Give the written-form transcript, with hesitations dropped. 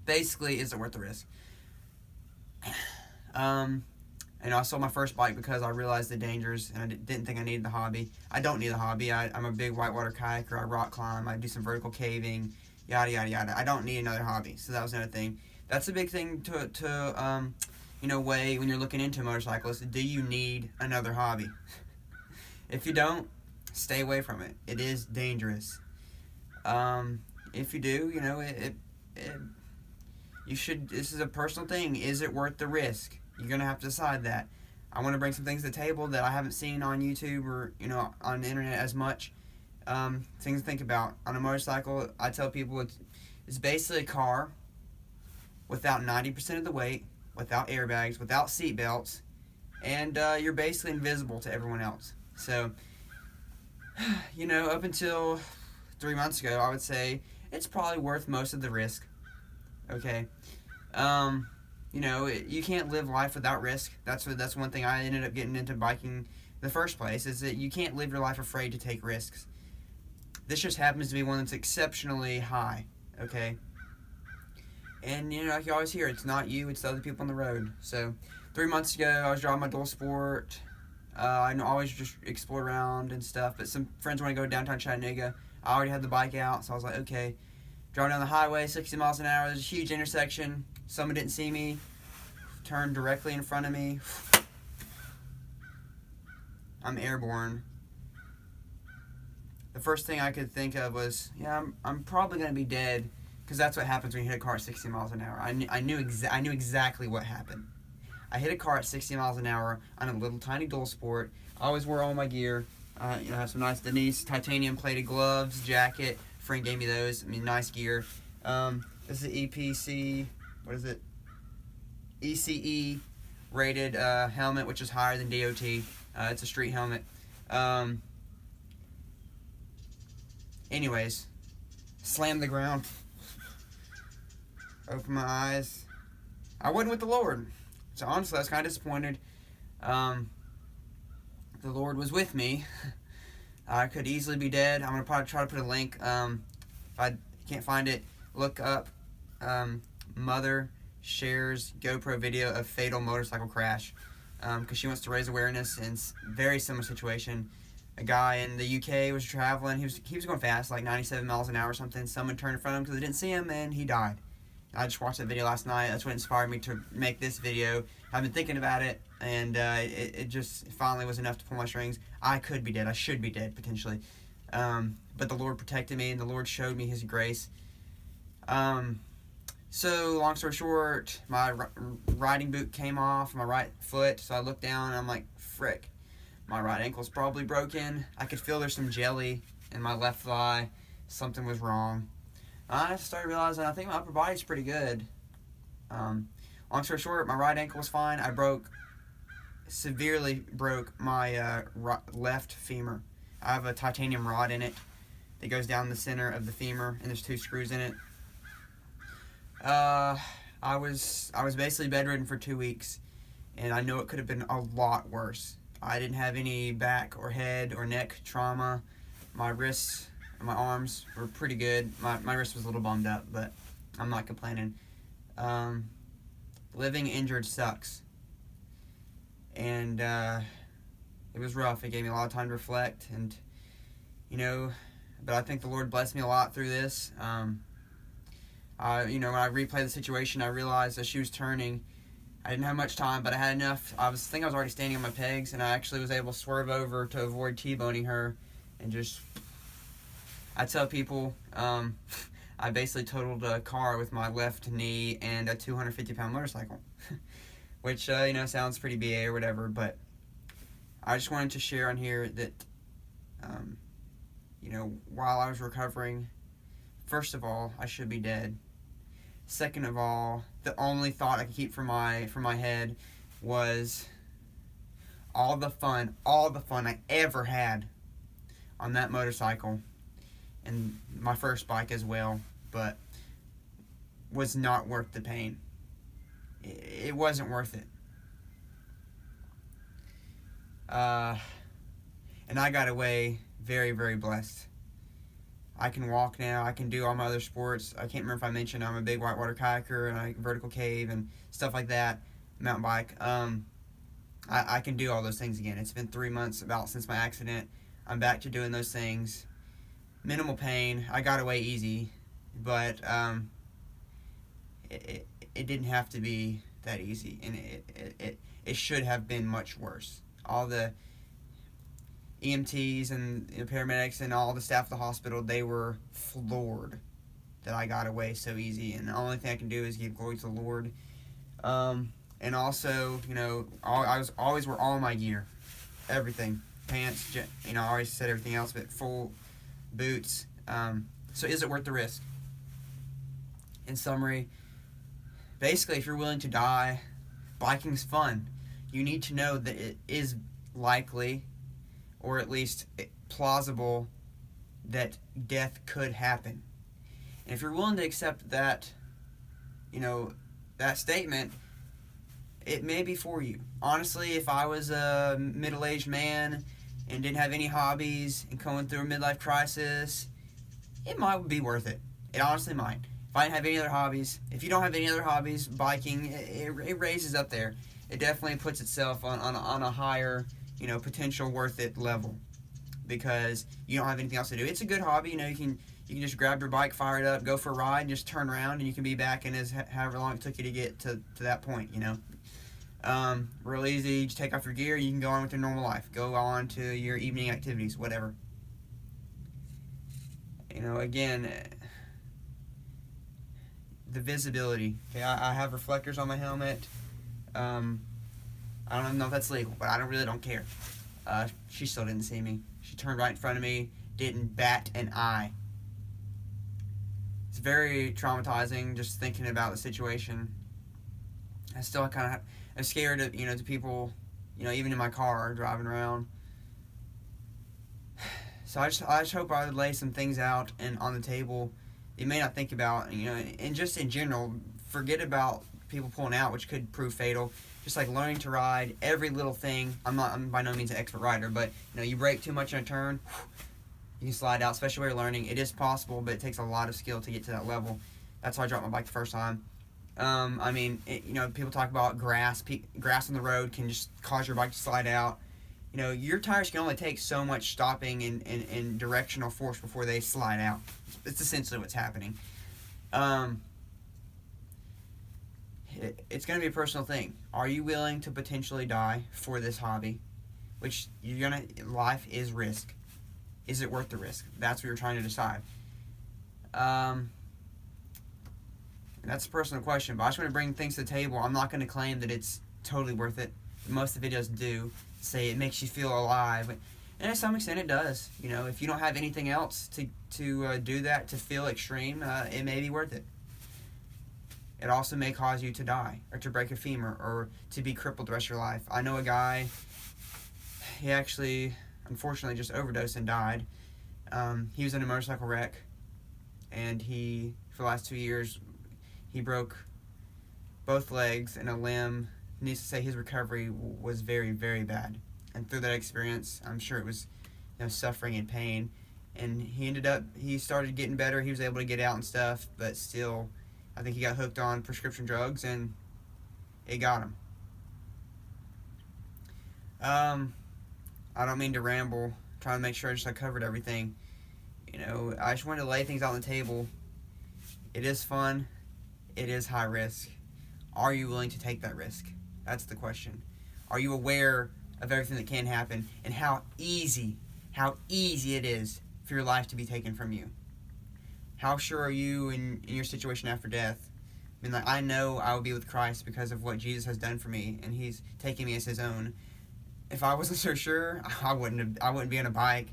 Basically, is it worth the risk? And I sold my first bike because I realized the dangers, and I didn't think I needed the hobby. I don't need the hobby. I'm a big whitewater kayaker. I rock climb. I do some vertical caving, yada yada yada. I don't need another hobby. So that was another thing. That's a big thing to weigh when you're looking into motorcyclists. Do you need another hobby? If you don't, stay away from it. It is dangerous. If you do, you should. This is a personal thing. Is it worth the risk? You're gonna have to decide that. I want to bring some things to the table that I haven't seen on YouTube or on the internet as much. Things to think about on a motorcycle. I tell people it's basically a car without 90% of the weight, without airbags, without seat belts, and you're basically invisible to everyone else. So, up until 3 months ago, I would say it's probably worth most of the risk. Okay. You can't live life without risk. That's one thing I ended up getting into biking in the first place, is that you can't live your life afraid to take risks. This just happens to be one that's exceptionally high, okay? And, like you always hear, it's not you, it's the other people on the road. So, 3 months ago, I was driving my dual sport. I always just explore around and stuff, but some friends want to go downtown Chattanooga. I already had the bike out, so I was like, okay. Driving down the highway, 60 miles an hour, there's a huge intersection. Someone didn't see me, turned directly in front of me. I'm airborne. The first thing I could think of was, I'm probably going to be dead, because that's what happens when you hit a car at 60 miles an hour. I knew exactly what happened. I hit a car at 60 miles an hour on a little tiny dual sport. I always wore all my gear. I have some nice Denise titanium plated gloves, jacket. Friend gave me those. Nice gear. This is EPC. What is it? ECE rated helmet, which is higher than DOT. It's a street helmet. Anyways, slammed the ground. Opened my eyes. I wasn't with the Lord. So honestly, I was kind of disappointed. The Lord was with me. I could easily be dead. I'm going to probably try to put a link. If I can't find it, look up Mother shares GoPro video of fatal motorcycle crash. Because she wants to raise awareness in very similar situation. A guy in the UK was traveling. He was going fast, like 97 miles an hour or something. Someone turned in front of him because they didn't see him, and he died. I just watched that video last night. That's what inspired me to make this video. I've been thinking about it, and it just finally was enough to pull my strings. I could be dead. I should be dead, potentially. But the Lord protected me, and the Lord showed me His grace. So, long story short, my riding boot came off my right foot, so I looked down, and I'm like, frick. My right ankle's probably broken. I could feel there's some jelly in my left thigh. Something was wrong. I started realizing I think my upper body's pretty good. Long story short, my right ankle was fine. I severely broke my left femur. I have a titanium rod in it that goes down the center of the femur, and there's 2 screws in it. I was basically bedridden for 2 weeks, and I know it could have been a lot worse. I didn't have any back or head or neck trauma. My wrists and my arms were pretty good. My wrist was a little bummed up, but I'm not complaining. Living injured sucks. And it was rough. It gave me a lot of time to reflect, and but I think the Lord blessed me a lot through this. When I replayed the situation, I realized as she was turning, I didn't have much time, but I had enough. I was already standing on my pegs, and I actually was able to swerve over to avoid T-boning her, and just, I tell people, I basically totaled a car with my left knee and a 250-pound motorcycle, which, sounds pretty BA or whatever, but I just wanted to share on here that, while I was recovering, first of all, I should be dead. Second of all, the only thought I could keep from my head was all the fun I ever had on that motorcycle, and my first bike as well, but was not worth the pain. It wasn't worth it. And I got away very, very blessed. I can walk now. I can do all my other sports. I can't remember if I mentioned I'm a big whitewater kayaker and I vertical cave and stuff like that, mountain bike. I can do all those things again. It's been 3 months about since my accident. I'm back to doing those things. Minimal pain. I got away easy, but it didn't have to be that easy, and it should have been much worse. All the EMTs and paramedics and all the staff of the hospital, they were floored that I got away so easy, and the only thing I can do is give glory to the Lord. And also, I was always wear all my gear, everything, pants, I always said everything else, but full boots. So is it worth the risk? In summary, basically, if you're willing to die, biking's fun. You need to know that it is likely, or at least plausible, that death could happen. And if you're willing to accept that, that statement, it may be for you. Honestly, if I was a middle-aged man and didn't have any hobbies and going through a midlife crisis, it might be worth it. It honestly might. If I didn't have any other hobbies, if you don't have any other hobbies, biking, it raises up there. It definitely puts itself on a higher, potential worth it level, because you don't have anything else to do. It's a good hobby. You can just grab your bike, fire it up, go for a ride, and just turn around, and you can be back in however long it took you to get to that point. Real easy. You just take off your gear. You can go on with your normal life. Go on to your evening activities, whatever. Again, the visibility. Okay, I have reflectors on my helmet. I don't even know if that's legal, but I really don't care. She still didn't see me. She turned right in front of me, didn't bat an eye. It's very traumatizing just thinking about the situation. I still I'm scared of, to people, even in my car driving around. So I just hope I would lay some things out and on the table you may not think about, and just in general, forget about people pulling out, which could prove fatal. Just like learning to ride, every little thing. I'm by no means an expert rider, but you brake too much in a turn, you can slide out, especially when you're learning. It is possible, but it takes a lot of skill to get to that level. That's why I dropped my bike the first time. People talk about grass. Grass on the road can just cause your bike to slide out. Your tires can only take so much stopping and directional force before they slide out. It's essentially what's happening. It's going to be a personal thing. Are you willing to potentially die for this hobby? Which life is risk. Is it worth the risk? That's what you're trying to decide. That's a personal question, but I just want to bring things to the table. I'm not going to claim that it's totally worth it. Most of the videos do say it makes you feel alive, and to some extent it does. If you don't have anything else to do that, to feel extreme, it may be worth it. It also may cause you to die, or to break a femur, or to be crippled the rest of your life. I know a guy, he actually, unfortunately, just overdosed and died. He was in a motorcycle wreck, and for the last 2 years, he broke both legs and a limb. Needless to say, his recovery was very, very bad. And through that experience, I'm sure it was suffering and pain. And he started getting better. He was able to get out and stuff, but still, I think he got hooked on prescription drugs, and it got him. I don't mean to ramble, trying to make sure I covered everything. I just wanted to lay things out on the table. It is fun. It is high risk. Are you willing to take that risk? That's the question. Are you aware of everything that can happen and how easy it is for your life to be taken from you? How sure are you in your situation after death? I know I will be with Christ because of what Jesus has done for me, and He's taking me as His own. If I wasn't so sure, I wouldn't be on a bike.